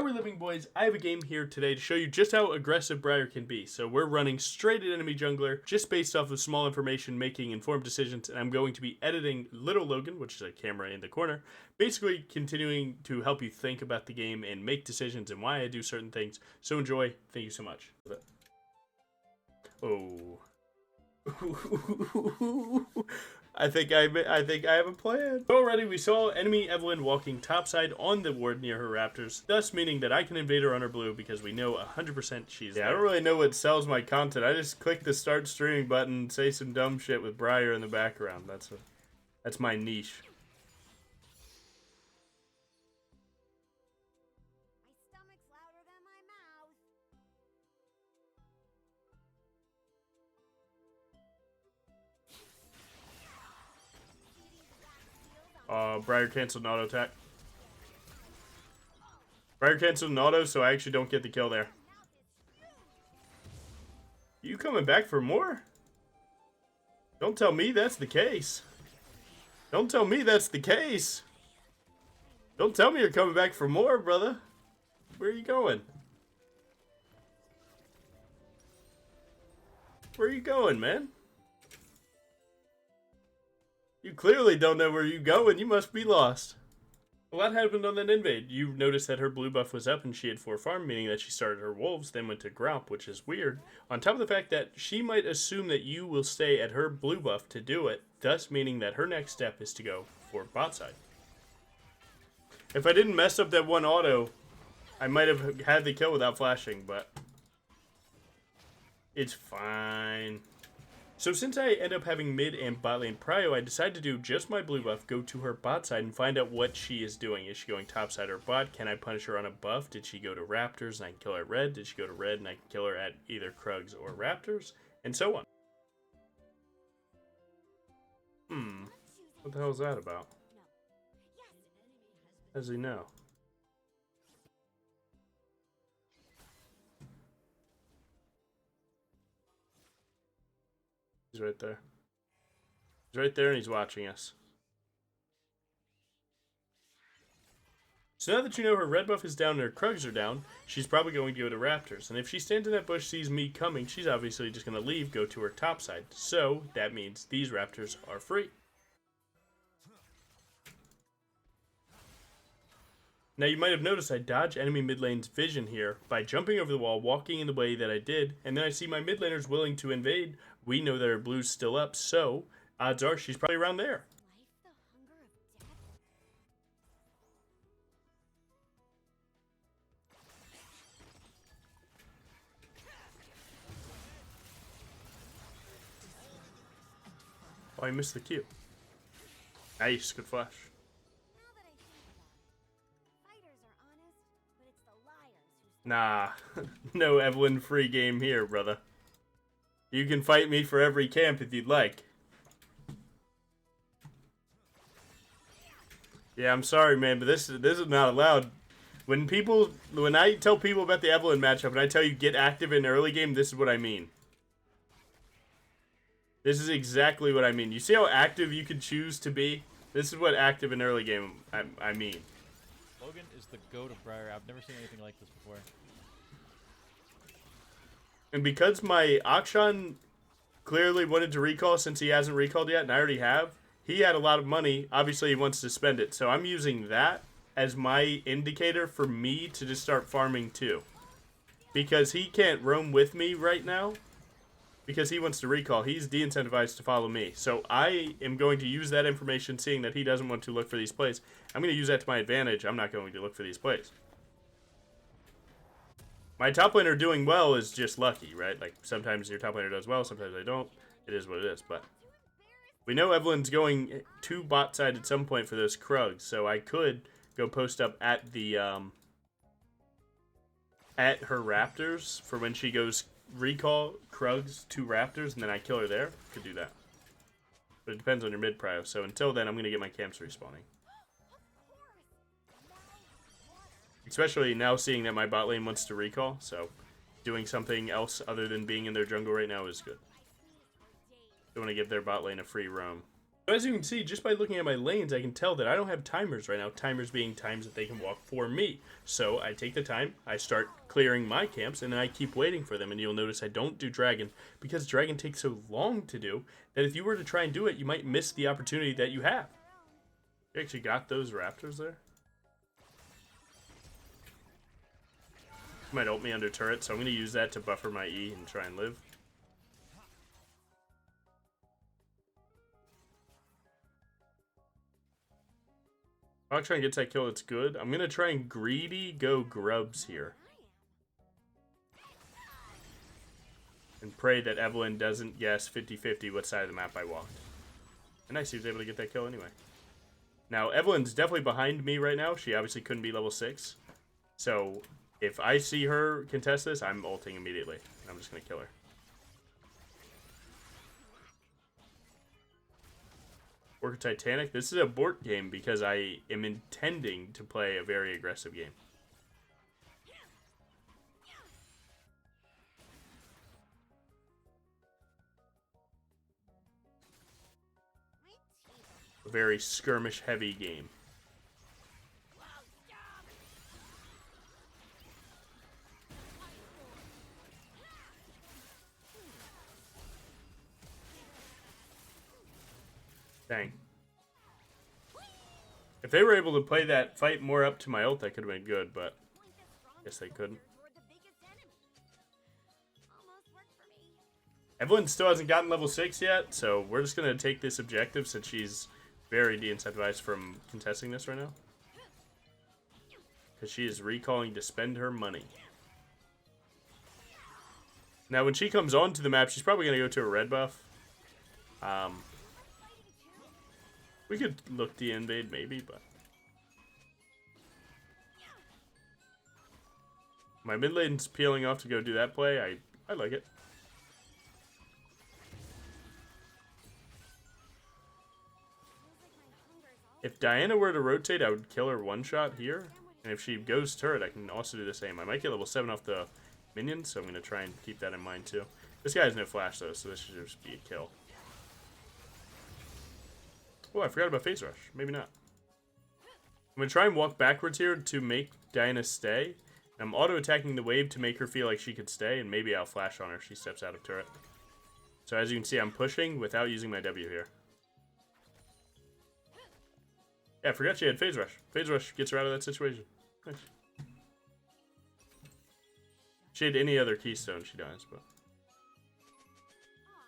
How are we living, boys? I have a game here today to show you just how aggressive Briar can be. So we're running straight at enemy jungler, just based off of small information, making informed decisions, and I'm going to be editing Little Logan, which is a camera in the corner, basically continuing to help you think about the game and make decisions and why I do certain things. So enjoy. Thank you so much. Oh. I think I have a plan. Already we saw enemy Evelyn walking topside on the ward near her raptors, thus meaning that I can invade her on her blue because we know 100% she's there. I don't really know what sells my content. I just click the start streaming button, say some dumb shit with Briar in the background. That's my niche. Briar canceled an auto attack. Briar canceled an auto, so I actually don't get the kill there. You coming back for more? Don't tell me that's the case. Don't tell me that's the case. Don't tell me you're coming back for more, brother. Where are you going? Where are you going, man? You clearly don't know where you're going. You must be lost. A lot happened on that invade. You noticed that her blue buff was up and she had 4 farm, meaning that she started her wolves, then went to Gromp, which is weird. On top of the fact that she might assume that you will stay at her blue buff to do it, thus meaning that her next step is to go for bot side. If I didn't mess up that one auto, I might have had the kill without flashing, but it's fine. So since I end up having mid and bot lane prio, I decided to do just my blue buff, go to her bot side, and find out what she is doing. Is she going top side or bot? Can I punish her on a buff? Did she go to raptors and I can kill her at red? Did she go to red and I can kill her at either Krugs or raptors? And so on. What the hell is that about? How does he know? He's right there. He's right there and he's watching us. So now that you know her red buff is down and her Krugs are down, she's probably going to go to raptors. And if she stands in that bush, sees me coming, she's obviously just going to leave, go to her top side. So that means these raptors are free. Now you might have noticed I dodge enemy mid lane's vision here by jumping over the wall, walking in the way that I did, and then I see my mid laners willing to invade. We know that her blue's still up, so odds are she's probably around there. Oh, I missed the Q. Nice, good flash. Nah, no Evelyn free game here, brother. You can fight me for every camp if you'd like. Yeah, I'm sorry, man, but this is not allowed. When I tell people about the Evelyn matchup and I tell you get active in early game, this is what I mean. This is exactly what I mean. You see how active you can choose to be? This is what active in early game I mean. Logan is the goat of Briar. I've never seen anything like this before. And because my Akshan clearly wanted to recall since he hasn't recalled yet, and I already have, he had a lot of money. Obviously, he wants to spend it. So I'm using that as my indicator for me to just start farming too. Because he can't roam with me right now. Because he wants to recall. He's de-incentivized to follow me. So I am going to use that information, seeing that he doesn't want to look for these plays. I'm going to use that to my advantage. I'm not going to look for these plays. My top laner doing well is just lucky, right? Like, sometimes your top laner does well, sometimes they don't. It is what it is, but we know Evelyn's going to bot side at some point for those Krugs, so I could go post up at the, at her raptors for when she goes recall Krugs to raptors, and then I kill her there. Could do that. But it depends on your mid prio, so until then, I'm going to get my camps respawning. Especially now seeing that my bot lane wants to recall, so doing something else other than being in their jungle right now is good. Don't want to give their bot lane a free roam. So as you can see, just by looking at my lanes, I can tell that I don't have timers right now. Timers being times that they can walk for me. So I take the time, I start clearing my camps, and then I keep waiting for them. And you'll notice I don't do dragon, because dragon takes so long to do that if you were to try and do it, you might miss the opportunity that you have. You actually got those raptors there. Might ult me under turret, so I'm going to use that to buffer my E and try and live. I'll try and get that kill, it's good. I'm going to try and greedy go grubs here. And pray that Evelyn doesn't guess 50-50 what side of the map I walked. And nice, he was able to get that kill anyway. Now, Evelyn's definitely behind me right now. She obviously couldn't be level 6. So, if I see her contest this, I'm ulting immediately. And I'm just going to kill her. Orca Titanic. This is a board game because I am intending to play a very aggressive game. A very skirmish-heavy game. Dang. If they were able to play that fight more up to my ult, that could have been good, but I guess they couldn't. Evelyn still hasn't gotten level 6 yet, so we're just going to take this objective since she's very de-incentivized from contesting this right now. Because she is recalling to spend her money. Now, when she comes onto the map, she's probably going to go to a red buff. We could look to invade maybe, but my mid lane's peeling off to go do that play. I like it. If Diana were to rotate, I would kill her one shot here. And if she goes turret, I can also do the same. I might get level 7 off the minions, so I'm going to try and keep that in mind too. This guy has no flash though, so this should just be a kill. Oh, I forgot about Phase Rush. Maybe not. I'm going to try and walk backwards here to make Diana stay. I'm auto-attacking the wave to make her feel like she could stay, and maybe I'll flash on her if she steps out of turret. So as you can see, I'm pushing without using my W here. Yeah, I forgot she had Phase Rush. Phase Rush gets her out of that situation. Nice. If she had any other keystone, she dies, but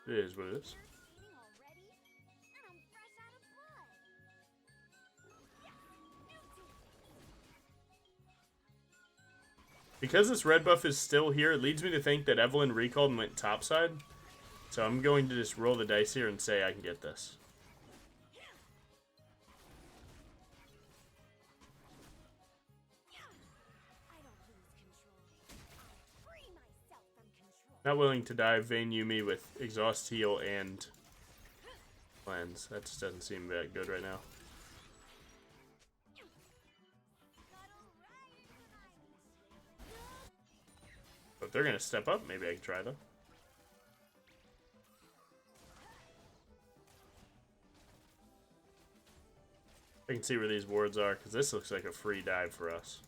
it is what it is. Because this red buff is still here, it leads me to think that Evelyn recalled and went topside. So I'm going to just roll the dice here and say I can get this. Not willing to dive Vayne Yumi with Exhaust Heal and Cleanse. That just doesn't seem that good right now. But if they're going to step up, maybe I can try them. I can see where these wards are, because this looks like a free dive for us.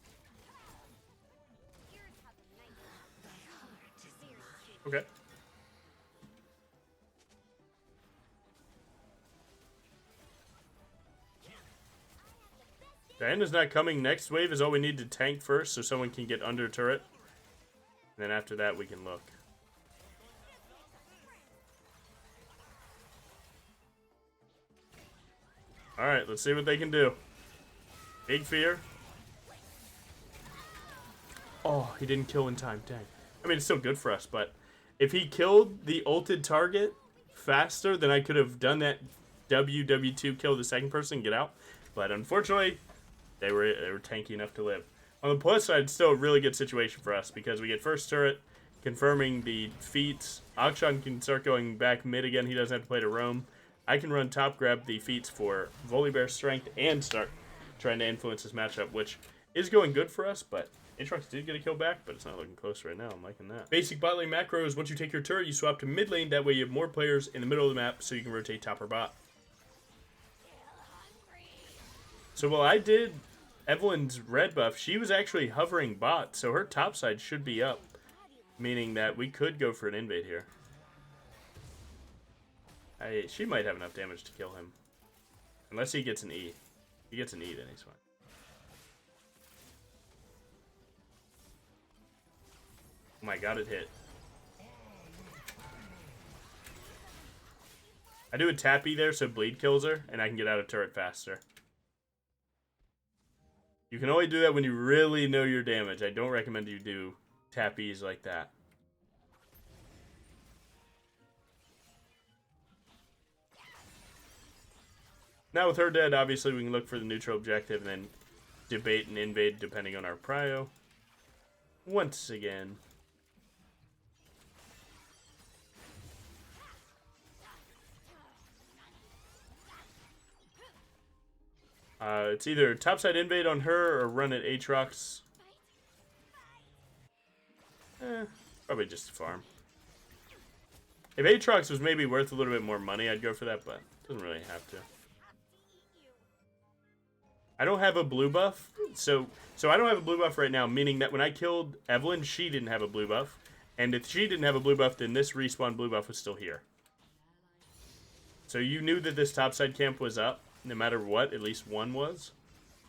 Okay. Diana's not coming. Next wave is all we need to tank first, so someone can get under turret. And then after that, we can look. Alright, let's see what they can do. Big fear. Oh, he didn't kill in time. Dang. I mean, it's still good for us, but if he killed the ulted target faster, then I could have done that WW2 kill the second person and get out. But unfortunately, they were tanky enough to live. On the plus side, it's still a really good situation for us because we get first turret, confirming the feats. Akshan can start going back mid again. He doesn't have to play to roam. I can run top, grab the feats for Volibear strength, and start trying to influence this matchup, which is going good for us, but Aatrox did get a kill back, but it's not looking close right now. I'm liking that. Basic bot lane macros, once you take your turret, you swap to mid lane. That way you have more players in the middle of the map so you can rotate top or bot. So while I did Evelyn's red buff, she was actually hovering bot, so her top side should be up. Meaning that we could go for an invade here. She might have enough damage to kill him. Unless he gets an E. If he gets an E, then he's fine. Oh my god, it hit. I do a tappy there so bleed kills her, and I can get out of turret faster. You can only do that when you really know your damage. I don't recommend you do tappies like that. Now with her dead, obviously we can look for the neutral objective and then debate and invade depending on our prio. Once again. It's either topside invade on her or run at Aatrox. Probably just farm. If Aatrox was maybe worth a little bit more money, I'd go for that, but doesn't really have to. I don't have a blue buff, so I don't have a blue buff right now, meaning that when I killed Evelyn, she didn't have a blue buff, and if she didn't have a blue buff, then this respawn blue buff was still here. So you knew that this topside camp was up, no matter what, at least one was.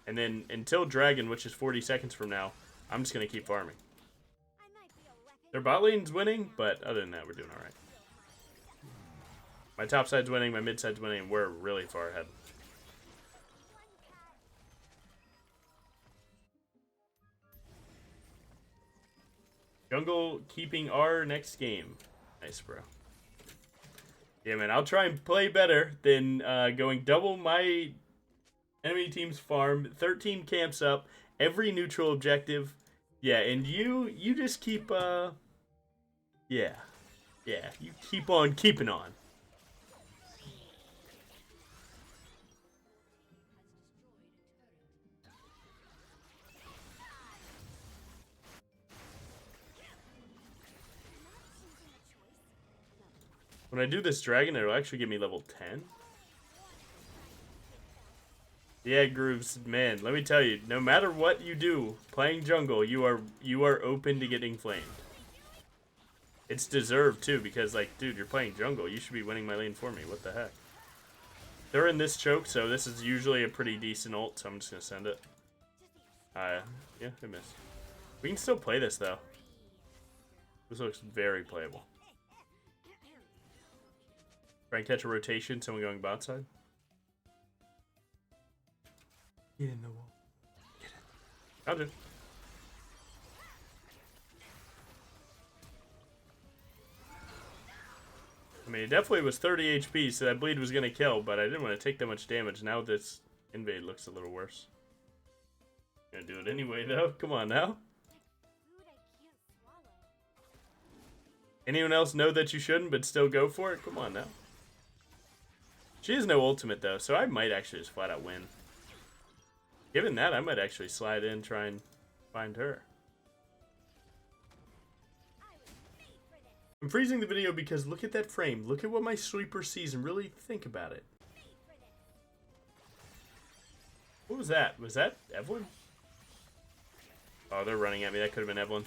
And then until Dragon, which is 40 seconds from now, I'm just going to keep farming. Their bot lane's winning, but other than that, we're doing alright. My top side's winning, my mid side's winning, and we're really far ahead. Jungle keeping our next game. Nice, bro. Yeah, man, I'll try and play better than going double my enemy team's farm, 13 camps up, every neutral objective. Yeah, and you just keep, yeah, you keep on keeping on. When I do this dragon, it'll actually give me level 10. Yeah, Grooves, man, let me tell you, no matter what you do, playing jungle, you are open to getting flamed. It's deserved too, because like, dude, you're playing jungle. You should be winning my lane for me. What the heck? They're in this choke, so this is usually a pretty decent ult, so I'm just gonna send it. Yeah, it missed. We can still play this though. This looks very playable. Try and catch a rotation, someone going bot side. Get in the wall. Get in. I'll do. I mean, it definitely was 30 HP, so that bleed was going to kill, but I didn't want to take that much damage. Now this invade looks a little worse. Gonna do it anyway, though. Come on now. Anyone else know that you shouldn't, but still go for it? Come on now. She has no ultimate, though, so I might actually just flat out win. Given that, I might actually slide in, try and find her. I'm freezing the video because look at that frame. Look at what my sweeper sees and really think about it. What was that? Was that Evelyn? Oh, they're running at me. That could have been Evelyn.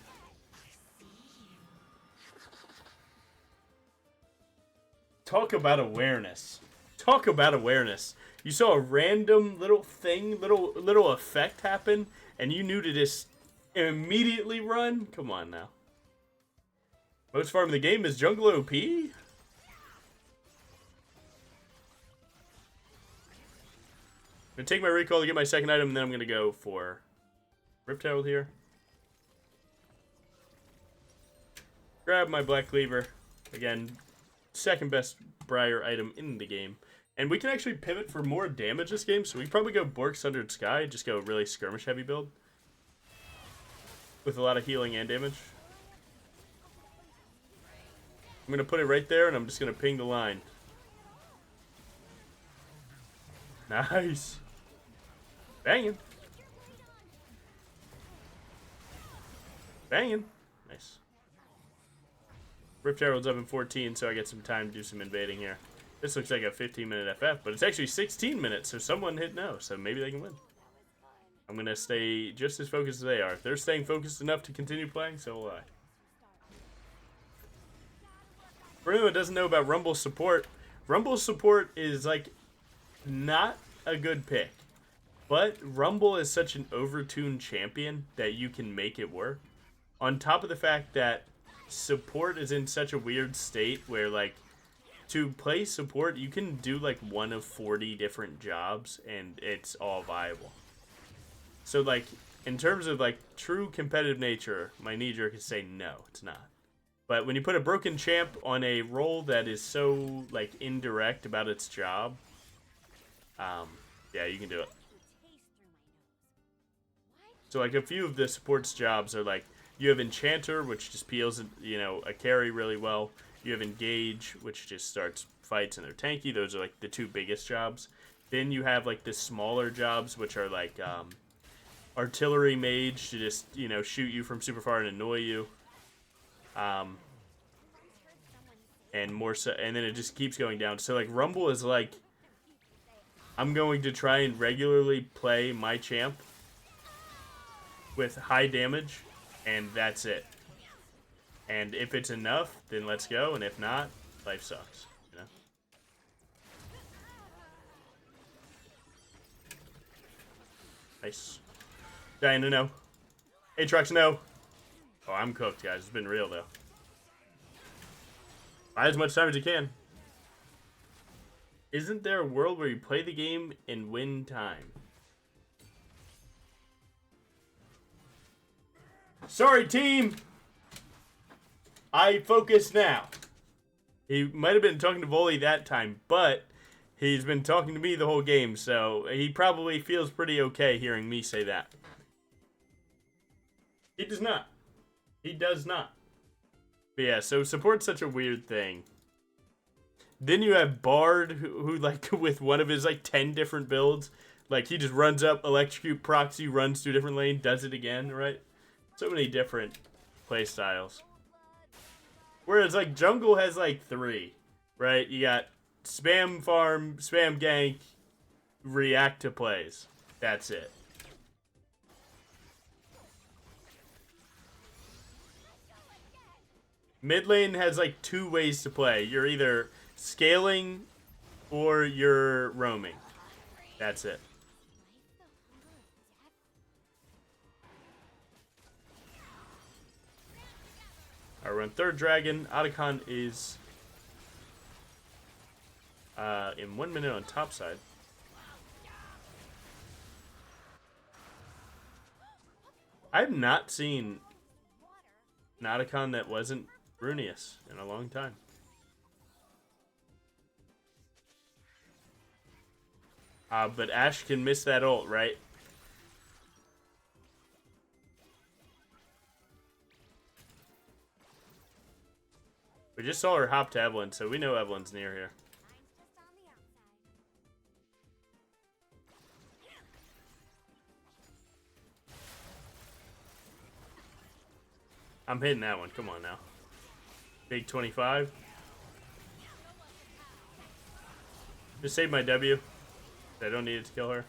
Talk about awareness. Talk about awareness. You saw a random little thing, little effect happen, and you knew to just immediately run? Come on now. Most farm in the game is jungle OP? I'm gonna take my recall to get my second item, and then I'm gonna go for Rift Herald here. Grab my Black Cleaver. Again, second best Briar item in the game. And we can actually pivot for more damage this game, so we can probably go Bork Sundered Sky, just go really skirmish heavy build. With a lot of healing and damage. I'm going to put it right there, and I'm just going to ping the line. Nice. Banging. Banging. Nice. Rift Herald's up in 14, so I get some time to do some invading here. This looks like a 15-minute FF, but it's actually 16 minutes, so someone hit no, so maybe they can win. I'm going to stay just as focused as they are. If they're staying focused enough to continue playing, so will I. For anyone who doesn't know about Rumble support is, like, not a good pick. But Rumble is such an overtuned champion that you can make it work. On top of the fact that support is in such a weird state where, like, to play support, you can do, like, one of 40 different jobs, and it's all viable. So, like, in terms of, like, true competitive nature, my knee-jerk is say no, it's not. But when you put a broken champ on a role that is so, like, indirect about its job, yeah, you can do it. So, like, a few of the support's jobs are, like, you have Enchanter, which just peels, you know, a carry really well. You have Engage, which just starts fights and they're tanky. Those are, like, the two biggest jobs. Then you have, like, the smaller jobs, which are, like, Artillery Mage to just, you know, shoot you from super far and annoy you. And more so, and then it just keeps going down. So, like, Rumble is, like, I'm going to try and regularly play my champ with high damage, and that's it. And if it's enough, then let's go, and if not, life sucks, you know? Nice. Diana, no. Aatrox, no. Oh, I'm cooked, guys. It's been real, though. Buy as much time as you can. Isn't there a world where you play the game and win time? Sorry, team! I focus now. He might have been talking to Volley that time, but he's been talking to me the whole game, so he probably feels pretty okay hearing me say that. He does not. He does not. But yeah, so support's such a weird thing. Then you have Bard, who like, with one of his, like, 10 different builds, like, he just runs up, electrocute, proxy, runs to a different lane, does it again, right? So many different play styles. Whereas, like, jungle has, like, 3, right? You got spam farm, spam gank, react to plays. That's it. Mid lane has, like, 2 ways to play. You're either scaling or you're roaming. That's it. Alright, we're on 3rd dragon. Otacon is in 1 minute on top side. I've not seen an Otacon that wasn't Brunius in a long time. But Ashe can miss that ult, right? We just saw her hop to Evelyn, so we know Evelyn's near here. I'm hitting that one. Come on now. Big 25. Just save my W. I don't need it to kill her.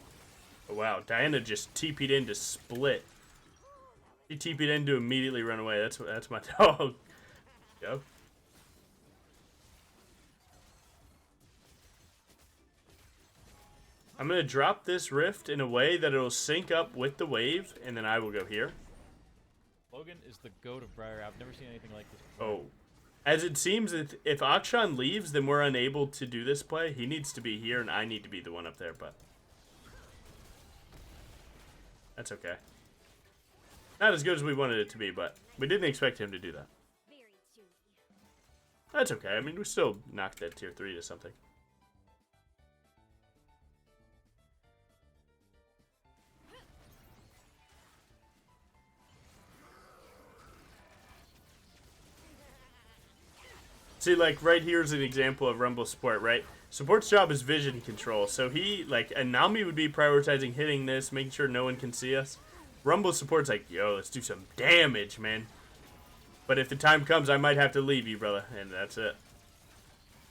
Oh, wow. Diana just TP'd in to split. She TP'd in to immediately run away. That's my dog. Go. I'm going to drop this rift in a way that it'll sync up with the wave, and then I will go here. Logan is the goat of Briar. I've never seen anything like this before. Oh. As it seems, if Akshan leaves, then we're unable to do this play. He needs to be here, and I need to be the one up there, but that's okay. Not as good as we wanted it to be, but we didn't expect him to do that. That's okay. I mean, we still knocked that tier 3 to something. See, like, right here's an example of Rumble support, right? Support's job is vision control. So he, like, Anami would be prioritizing hitting this, making sure no one can see us. Rumble support's like, yo, let's do some damage, man. But if the time comes, I might have to leave you, brother. And that's it.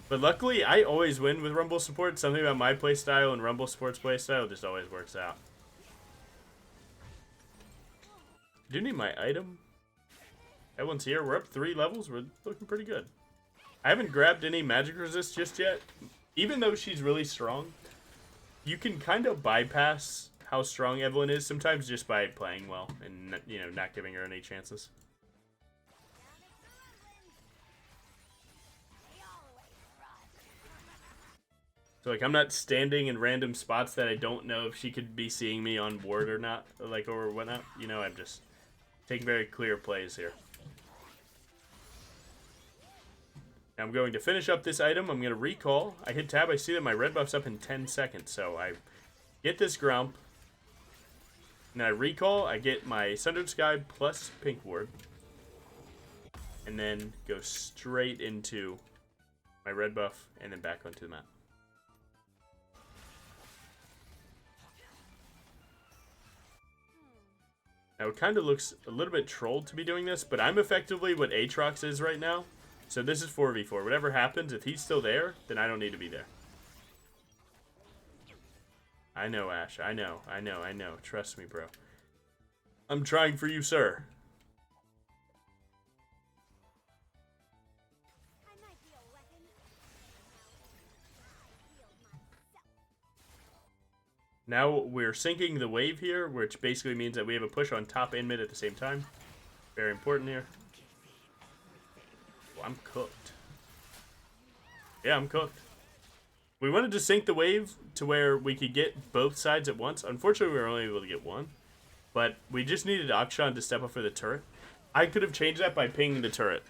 But luckily, I always win with Rumble support. Something about my playstyle and Rumble support's playstyle just always works out. Do need my item. That one's here. We're up 3 levels. We're looking pretty good. I haven't grabbed any magic resist just yet. Even though she's really strong, you can kind of bypass how strong Evelyn is sometimes just by playing well and, you know, not giving her any chances. So, like, I'm not standing in random spots that I don't know if she could be seeing me on board or not, like, or whatnot. You know, I'm just taking very clear plays here. Now I'm going to finish up this item. I'm going to recall. I hit tab. I see that my red buff's up in 10 seconds. So I get this Grump. And I recall. I get my Sundered Sky plus Pink Ward. And then go straight into my red buff and then back onto the map. Now it kind of looks a little bit trolled to be doing this, but I'm effectively what Aatrox is right now. So this is 4v4. Whatever happens, if he's still there, then I don't need to be there. I know, Ash. I know. Trust me, bro. I'm trying for you, sir. Now we're syncing the wave here, which basically means that we have a push on top and mid at the same time. Very important here. Well, I'm cooked. Yeah, I'm cooked. We wanted to sync the wave to where we could get both sides at once. Unfortunately, we were only able to get one. But we just needed Akshan to step up for the turret. I could have changed that by pinging the turret.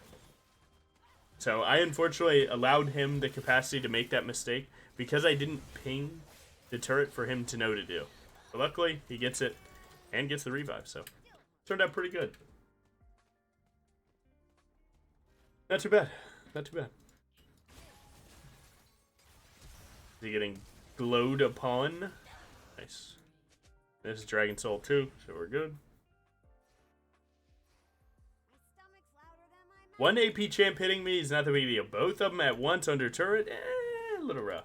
So I unfortunately allowed him the capacity to make that mistake because I didn't ping the turret for him to know to do. But luckily, he gets it and gets the revive, so turned out pretty good. Not too bad. Not too bad. Is he getting glowed upon? Nice. This is Dragon Soul too, so we're good. 1 AP champ hitting me is not the big deal. Both of them at once under turret, a little rough.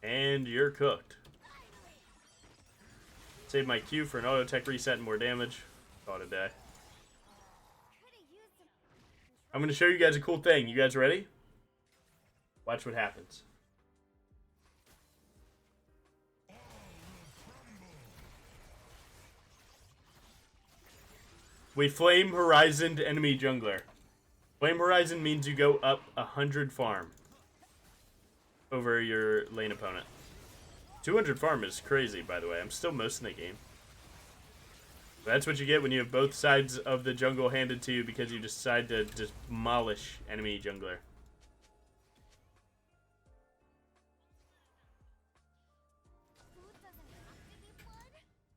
And you're cooked. Save my Q for an auto tech reset and more damage. Call it a day. I'm going to show you guys a cool thing. You guys ready? Watch what happens. We Flame Horizoned enemy jungler. Flame Horizon means you go up 100 farm over your lane opponent. 200 farm is crazy, by the way. I'm still most in the game. That's what you get when you have both sides of the jungle handed to you because you decide to just demolish enemy jungler.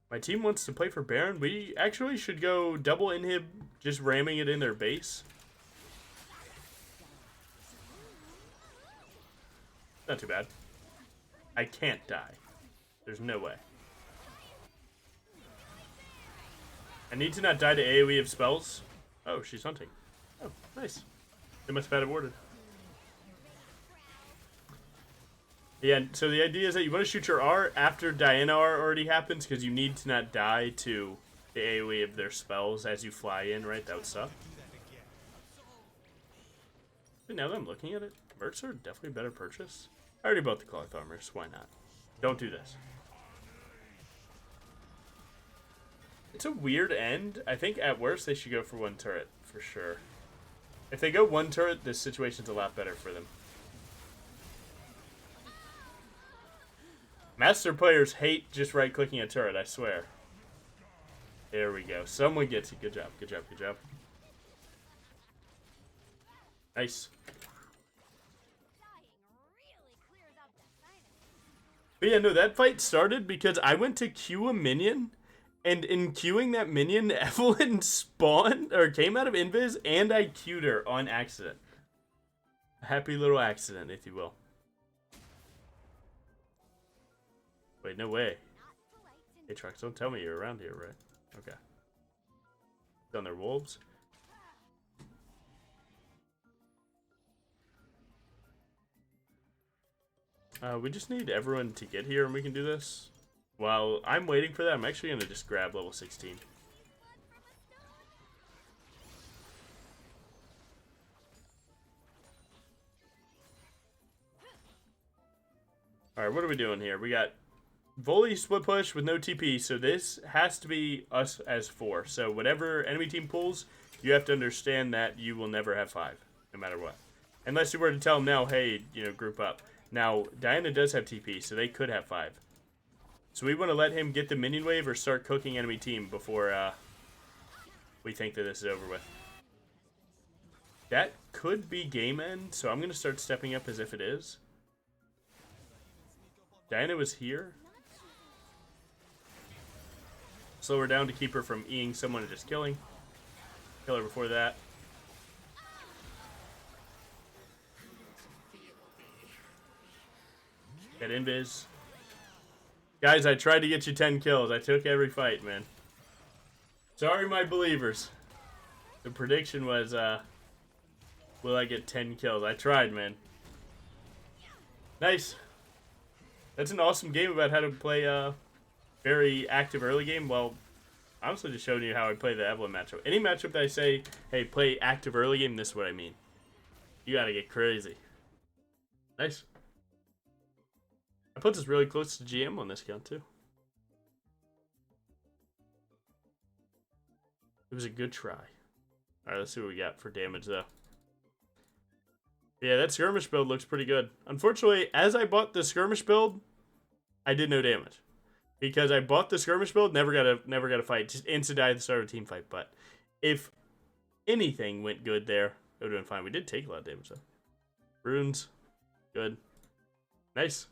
My team wants to play for Baron. We actually should go double inhib, just ramming it in their base. Not too bad. I can't die. There's no way. I need to not die to AoE of spells. Oh, she's hunting. Oh, nice. They must have had it warded. Yeah, so the idea is that you want to shoot your R after Diana R already happens because you need to not die to the AoE of their spells as you fly in, right? That would suck. But now that I'm looking at it, Mercs are definitely a better purchase. I already bought the cloth armors. Why not? Don't do this. It's a weird end. I think at worst they should go for 1 turret, for sure. If they go 1 turret, this situation's a lot better for them. Master players hate just right-clicking a turret, I swear. There we go. Someone gets it. Good job, good job, good job. Nice. But yeah, no, that fight started because I went to queue a minion, and in queuing that minion, Evelyn spawned, or came out of invis, and I queued her on accident. A happy little accident, if you will. Wait, no way. Hey, Trucks, don't tell me you're around here, right? Okay. Done their wolves. We just need everyone to get here and we can do this. While I'm waiting for that, I'm actually going to just grab level 16. Alright, what are we doing here? We got volley split push with no TP, so this has to be us as 4. So whatever enemy team pulls, you have to understand that you will never have 5, no matter what. Unless you were to tell them now, hey, group up. Now, Diana does have TP, so they could have 5. So we want to let him get the minion wave or start cooking enemy team before we think that this is over with. That could be game end, so I'm going to start stepping up as if it is. Diana was here. Slow her down to keep her from eating someone and just killing. Kill her before that. Get invis. Guys, I tried to get you 10 kills. I took every fight, man. Sorry, my believers. The prediction was, will I get 10 kills? I tried, man. Nice. That's an awesome game about how to play very active early game. Well, honestly, just showing you how I play the Evelyn matchup. Any matchup that I say, hey, play active early game, this is what I mean. You gotta get crazy. Nice. I put this really close to GM on this count, too. It was a good try. Alright, let's see what we got for damage, though. Yeah, that skirmish build looks pretty good. Unfortunately, as I bought the skirmish build, I did no damage. Because I bought the skirmish build, never got a fight. Just instant die at the start of a team fight. But if anything went good there, it would have been fine. We did take a lot of damage, though. Runes. Good. Nice.